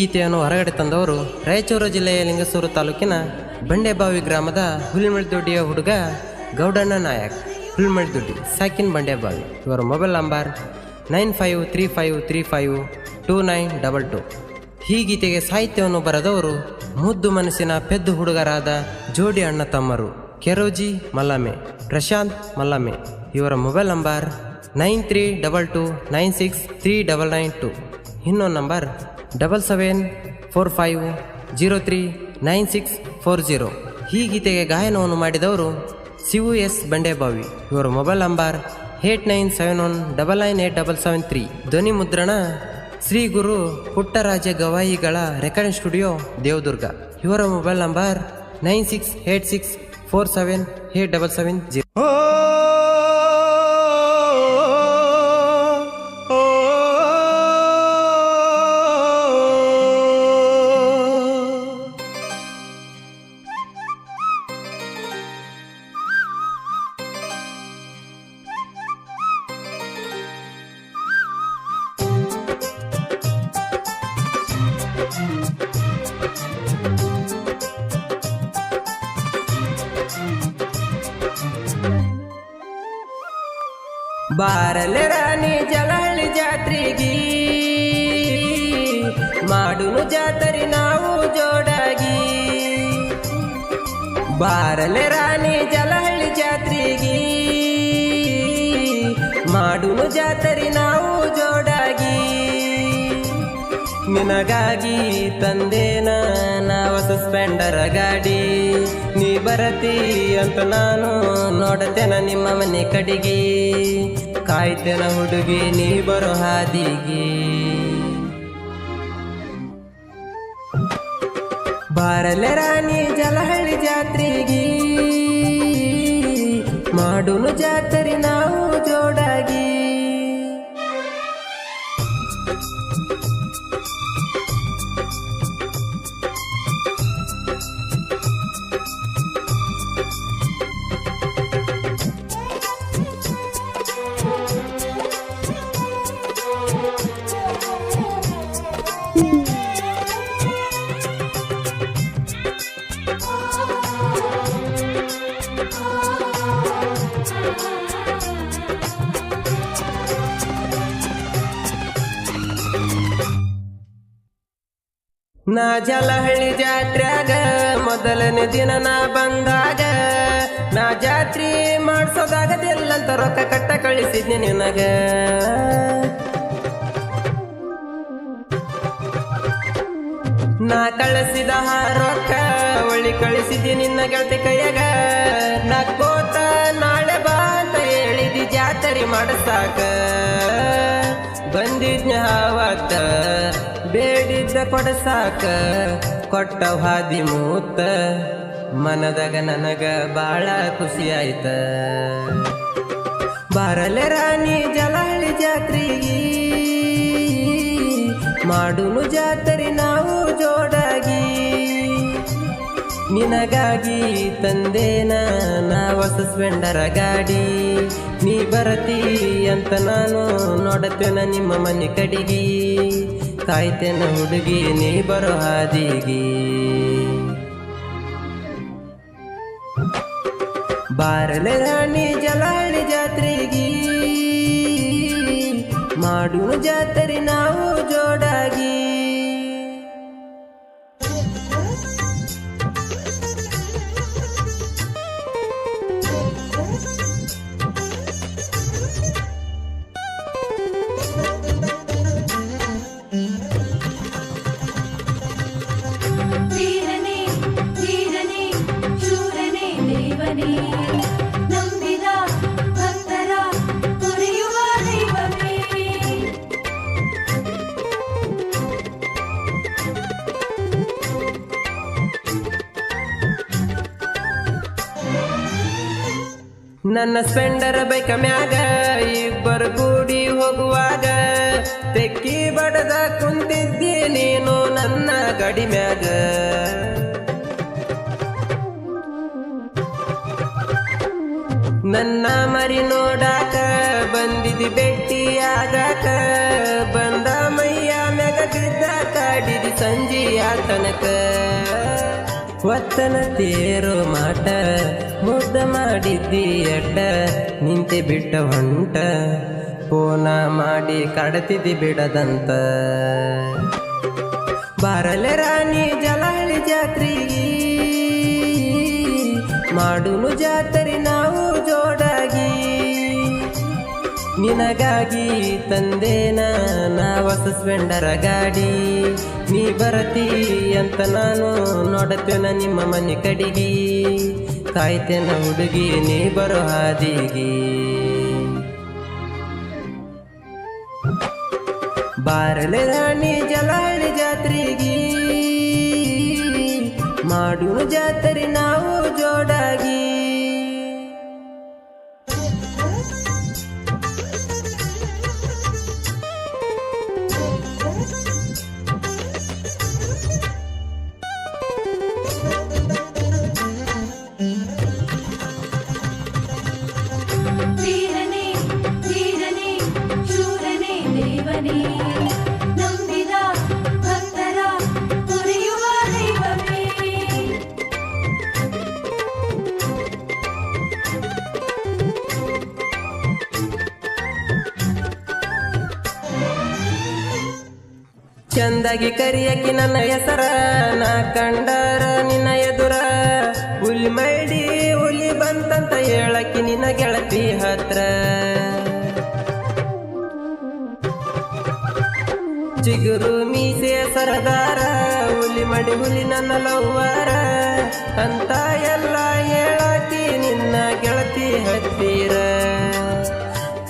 ಗೀತೆಯನ್ನು ಹೊರಗಡೆ ತಂದವರು ರಾಯಚೂರು ಜಿಲ್ಲೆಯ ಲಿಂಗಸೂರು ತಾಲೂಕಿನ ಬಂಡೆಬಾವಿ ಗ್ರಾಮದ ಹುಲ್ಮಳ್ದೊಡ್ಡಿಯ ಹುಡುಗ ಗೌಡಣ್ಣ ನಾಯಕ್. ಹುಲ್ಮಳ್ದೊಡ್ಡಿ ಸಾಕಿನ್ ಬಂಡೆಬಾವಿ. ಇವರ ಮೊಬೈಲ್ ನಂಬರ್ 9535352922. ಈ ಗೀತೆಗೆ ಸಾಹಿತ್ಯವನ್ನು ಬರೆದವರು ಮುದ್ದು ಮನಸ್ಸಿನ ಪೆದ್ದು ಹುಡುಗರಾದ ಜೋಡಿ ಅಣ್ಣ ತಮ್ಮರು ಕೆರೋಜಿ ಮಲ್ಲಮೆ, ಪ್ರಶಾಂತ್ ಮಲ್ಲಮೆ. ಇವರ ಮೊಬೈಲ್ ನಂಬರ್ 9322963992. ಇನ್ನೊಂದು ನಂಬರ್ 7745039640. ಈ ಗೀತೆಗೆ ಗಾಯನವನ್ನು ಮಾಡಿದವರು ಶಿವು ಎಸ್ ಬಂಡೆಬಾವಿ. ಇವರ ಮೊಬೈಲ್ ನಂಬರ್ 8971998773. ಧ್ವನಿ ಮುದ್ರಣ ಶ್ರೀ ಗುರು ಪುಟ್ಟರಾಜ ಗವಾಯಿಗಳ ರೆಕಾರ್ಡಿಂಗ್ ಸ್ಟುಡಿಯೋ ದೇವದುರ್ಗ. ಇವರ ಮೊಬೈಲ್ ನಂಬರ್ 9686478770. ಬಾರಲೆ ರಾಣಿ ಜಲಹಳ್ಳಿ ಜಾತ್ರೆಗಿ, ಮಾಡುನು ಜಾತ್ರೆ ನಾವು ಜೋಡಾಗಿ. ಬಾರಲೆ ರಾಣಿ ಜಲಹಳ್ಳಿ ಜಾತ್ರೆಗಿ, ಮಾಡುನು ಜಾತ್ರೆ ನಾವು ಜೋಡಾಗಿ. ನಿನಗಾಗಿ ತಂದೇನ ನಾವು ಸಸ್ಪೆಂಡರ ಗಾಡಿ, ನೀ ಬರತಿ ಅಂತ ನಾನು ನೋಡತೇನ ನಿಮ್ಮ ಮನೆ ಕಡೆಗೆ. ಕಾಯ್ತೇನ ಹುಡುಗಿ ನೀ ಬರೋ ಹಾದಿಗೆ. ಬಾರಲೆ ರಾಣಿ ಜಲಹಳ್ಳಿ ಜಾತ್ರೆಗಿ, ಮಾಡುನು ಜಾತ್ರೆ ನಾವು ಜೋಡಾಗಿ. ನಾ ಜಲಹಳ್ಳಿ ಜಾತ್ರ್ಯಾಗ ಮೊದಲನೇ ದಿನ ನಾ ಬಂದಾಗ, ನಾ ಜಾತ್ರೆ ಮಾಡ್ಸೋದಾಗದಿಲ್ಲಂತ ರೊಕ್ಕ ಕಟ್ಟ ಕಳಿಸಿದ್ನಿ ನಿನಗ. ನಾ ಕಳಿಸಿದ ರೊಕ್ಕ ಒಳ್ಳಿ ಕಳಿಸಿದ್ದಿ ನಿನ್ನ ಗೆಳತಿ ಕೈಯಾಗ. ನಕ್ಕೋತ ನಾಳೆ ಬಾ ಅಂತ ಹೇಳಿದಿ ಜಾತ್ರೆ ಮಾಡಸಾಕ. ಬಂದಿದ್ನ ಅವತ್ತ ಬೇಡಿದ್ದ ಕೊಡಸಾಕ, ಕೊಟ್ಟ ಹಾದಿ ಮೂತ ಮನದಾಗ ನನಗ ಬಾಳ ಖುಷಿ ಆಯ್ತ. ಬಾರಲೆ ರಾಣಿ ಜಲಹಳ್ಳಿ ಜಾತ್ರೆಗಿ, ಮಾಡುನು ಜಾತ್ರೆ ನಾವು ಜೋಡಾಗಿ. ನಿನಗಾಗಿ ತಂದೇನ ನಾವು ಸಸ್ಪೆಂಡರ ಗಾಡಿ, ನೀ ಬರತಿ ಅಂತ ನಾನು ನೋಡತೇನ ನಿಮ್ಮ ಮನೆ ಕಡೆಗಿ. ಕಾಯ್ತೇನ ಹುಡುಗಿ ನೀ ಬರೋ ಹಾದಿಗೆ. ಬಾರಲೆ ರಾಣಿ ಜಲಹಳ್ಳಿ ಜಾತ್ರೆಗಿ, ಮಾಡುನು ಜಾತ್ರೆ ನಾವು ಜೋಡಾಗಿ. ನಂಬಿದ ಭಕ್ತರ ಪೊರೆಯುವ ದೈವವೇ. ನನ್ನ ಸ್ಪೆಂಡರ ಬೈಕ ಮ್ಯಾಗ ಇಬ್ಬರು ಕೂಡಿ ಹೋಗುವಾಗ, ತೆಕ್ಕಿ ಬಡದ ಕುಂತಿದ್ದಿ ನೀನು ನನ್ನ ಗಡಿ ಮ್ಯಾಗ. ನನ್ನ ಮರಿ ನೋಡಾಕ ಬಂದಿದಿ ಭೇಟಿಯಾಗಾಕ, ಬಂದ ಮೈಯ ಮ್ಯಾಗ ಬಿದ್ದ ಕಾಡಿದಿ ಸಂಜೆಯ ತನಕ ಒತ್ತನ ತೇರೋ ಮಾಟ ಮುದ್ದ ಮಾಡಿದ್ದಿ ಅಡ್ಡ ನಿಂತೆ ಬಿಟ್ಟ ಹೊಂಟ ಫೋನ ಮಾಡಿ ಕಡತಿದ್ದಿ ಬಿಡದಂತ ಬಾರಲೆ ರಾಣಿ ಜಲಹಳ್ಳಿ ಜಾತ್ರೆಗೆ ಮಾಡುನು ಜಾತ್ರೆ ನಾವು ಜೋಡಾಗಿ ನಿನಗಾಗಿ ತಂದೇನ ನಾ ಹೊಸ ಸ್ಪೆಂಡರ ಗಾಡಿ ನೀ ಬರತಿ ಅಂತ ನಾನು ನೋಡತ್ತೇನ ನಿಮ್ಮ ಮನೆ ಕಡಿಗಿ ಕಾಯ್ತೇನ ಹುಡುಗಿ ನೀ ಬರೋ ಹಾದಿಗಿ ಬಾರಲೆ ರಾಣಿ ಜಲಹಳ್ಳಿ ಜಾತ್ರೆಗೆ ಮಾಡುನು ಜಾತ್ರೆ ನಾವು ಜೋಡಾಗಿ ವೀರನೇ ವೀರನೇ ಶೂರನೇ ದೇವನೇ ನಂಬಿದ ಭಕ್ತರ ಪೊರೆಯುವ ದೈವವೇ ಚಂದಾಗಿ ಕರಿಯಕಿ ನನ್ನ ಹೆಸರ ನಾ ಕಂಡರ ನಿನ್ನ ಎದುರ ಹುಲಿ ಮೈಡಿ ಹುಲಿ ಬಂತಂತ ಹೇಳಕಿ ನಿನ್ನ ಗೆಳತಿ ಹತ್ರ ಚಿಗುರು ಮೀಸೆ ಸರದಾರ ಹುಲಿ ಮಡಿ ಹುಲಿ ನನ್ನ ಲವ್ವಾರ ಅಂತ ಎಲ್ಲ ಹೇಳಕಿ ನಿನ್ನ ಗೆಳತಿ ಹತ್ತಿರ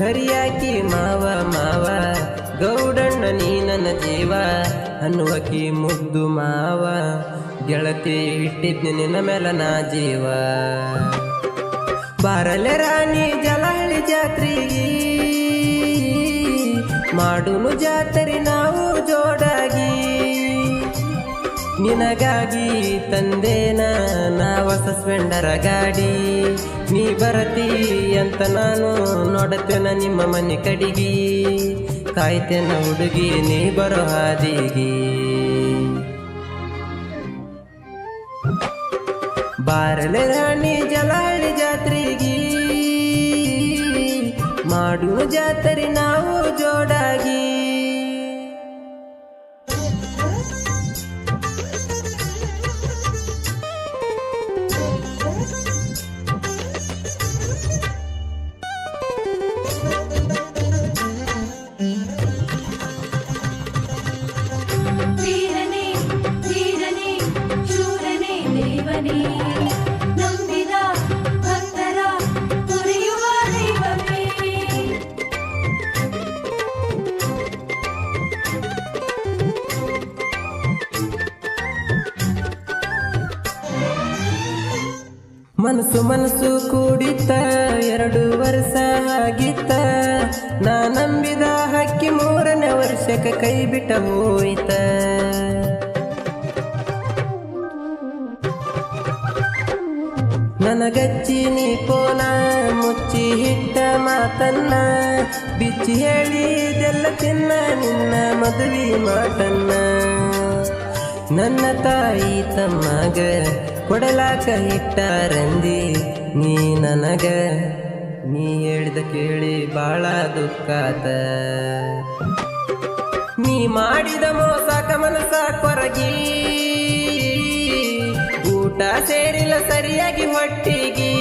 ಕರಿಯಾಕಿ ಮಾವ ಮಾವ ಗೌಡಣ್ಣ ನೀ ನನ್ನ ಜೀವ ಅನ್ನುವಕಿ ಮುದ್ದು ಮಾವ ಗೆಳತಿ ಇಟ್ಟಿದ್ನಿ ನಿನ್ನ ಮೇಲೆ ನಾ ಜೀವ ಬಾರಲೆ ರಾಣಿ ಜಲಹಳ್ಳಿ ಜಾತ್ರೆಗೆ ಮಾಡುನು ಜಾತ್ರೆ ನಾವು ಜೋಡಾಗಿ ನಿನಗಾಗಿ ತಂದೇನ ನಾ ಹೊಸ ಸ್ಪೆಂಡರ ಗಾಡಿ ನೀ ಬರತಿ ಅಂತ ನಾನು ನೋಡತ್ತೇನ ನಿಮ್ಮ ಮನೆ ಕಡಿಗಿ ಕಾಯ್ತೇನ ಹುಡುಗಿ ನೀ ಬರೋ ಹಾದಿಗಿ ಬಾರಲೆ ರಾಣಿ ಜಲಹಳ್ಳಿ ಜಾತ್ರೆಗೆ ಮಾಡುನು ಜಾತ್ರೆ ನಾವು ಜೋಡಾಗಿ ವೀರನೇ ವೀರನೇ ಶೂರನೇ ದೇವನೇ ನಂಬಿದ ಭಕ್ತರ ಪೊರೆಯುವ ದೈವವೇ ಮನಸ್ಸು ಮನಸ್ಸು ಕೂಡಿತ್ತ 2 ವರ್ಷ ಆಗಿತ್ತ ನಾ ನಂಬಿದ ಹಕ್ಕಿ 3ನೇ ವರ್ಷಕ್ಕೆ ಕೈ ಬಿಟ್ಟ ಹೋಯ್ತ ನನಗಚ್ಚಿ ನೀ ಪೋನ ಮುಚ್ಚಿ ಹಿಟ್ಟ ಮಾತನ್ನ ಬಿಚ್ಚಿ ಹೇಳಿದೆಲ್ಲ ತಿನ್ನ ನಿನ್ನ ಮದುವೆ ಮಾತನ್ನ ನನ್ನ ತಾಯಿ ತಮ್ಮಗ ಕೊಡಲಾಕ ಹಿಟ್ಟಾರಂದಿ ನೀ ನನಗ ನೀ ಹೇಳಿದ ಕೇಳಿ ಬಾಳ ದುಃಖಾತ ನೀ ಮಾಡಿದ ಮೋಸಕ ಮನಸ ಕೊರಗಿ ಊಟ ಸೇರಿಲ್ಲ ಸರಿಯಾಗಿ ಹೊಟ್ಟಿಗಿ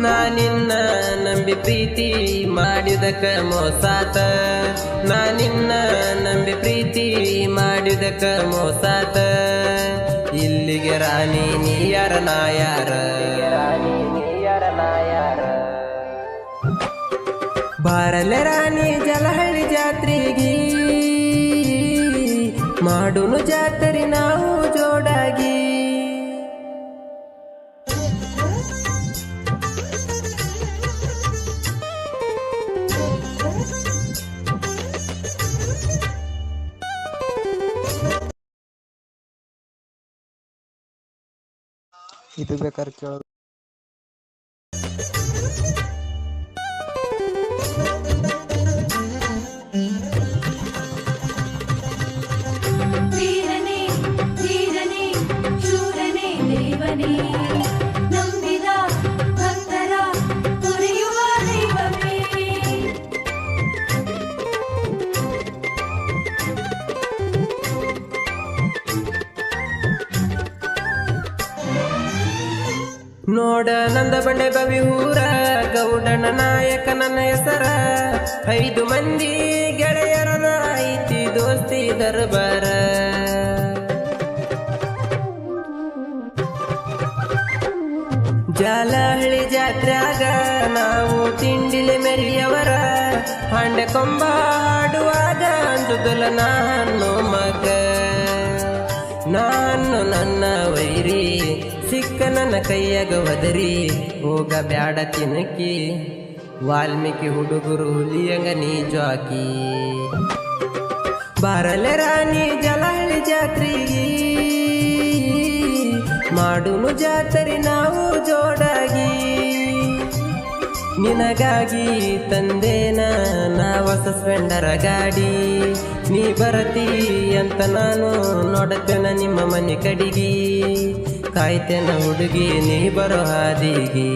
ನಾ ನಿನ್ನ ನಂಬಿ ಪ್ರೀತಿ ಮಾಡಿದಕ ಮೋಸಾತ ನಾ ನಿನ್ನ ನಂಬಿ ಪ್ರೀತಿ ಮಾಡಿದಕ ಮೋಸಾತ ಇಲ್ಲಿಗೆ ರಾಣಿ ನೀಯರ ನಾಯಾರ ಬಾರಲೆ ರಾಣಿ ಜಲಹಳ್ಳಿ ಜಾತ್ರೆಗೆ ಮಾಡುನು ಜಾತ್ರೆ ನಾವು ಜೋಡಾಗಿ ಇದು ಬೇಕಾದ್ರೆ ಕೇಳೋದು ವೀರನೇ ಧೀರನೇ ಶೂರನೇ ದೇವನೇ ನಂಬಿದ ಭಕ್ತರ ಪೊರೆಯುವ ದೈವವೇ ನೋಡ ನಂದ ಬಂಡೆ ಬವಿಹೂರ ಗೌಡನ ನಾಯಕ ನನ್ನ ಹೆಸರ 5 ಮಂದಿ ಗೆಳೆಯರನ ಐತಿ ದೋಸ್ತಿ ದರ್ಬಾರ ಜಾಲಹಳ್ಳಿ ಜಾತ್ರ್ಯಾಗ ನಾವು ತಿಂಡಿಲೆ ಮೆರಿಯವರ ಹಾಂಡೆ ಕೊಂಬ ಹಾಡುವಾಗ ಅಂಜುದಲ ನಾನು ಮಗ ನಾನು ನನ್ನ ವೈರಿ ಸಿಕ್ಕ ನನ್ನ ಕೈಯಾಗ ಒದರಿ ಹೋಗ ಬ್ಯಾಡ ತಿನ್ನಕಿ ವಾಲ್ಮೀಕಿ ಹುಡುಗರು ಹುಲಿಯಂಗ ನೀ ಜಾಕಿ ಬಾರಲೆ ರಾಣಿ ಜಲಹಳ್ಳಿ ಜಾತ್ರೆಗೆ ಮಾಡುನು ಜಾತ್ರೆ ನಾವು ಜೋಡಾಗಿ ನಿನಗಾಗಿ ತಂದೇನ ನಾ ಹೊಸ ಸ್ಪೆಂಡರ ಗಾಡಿ ನೀ ಬರತಿ ಅಂತ ನಾನು ನೋಡತ್ತೇನ ನಿಮ್ಮ ಮನೆ ಕಡಿಗಿ ಕಾಯ್ತೇನ ಹುಡುಗಿ ನೀ ಬರೋ ಹಾದಿಗಿ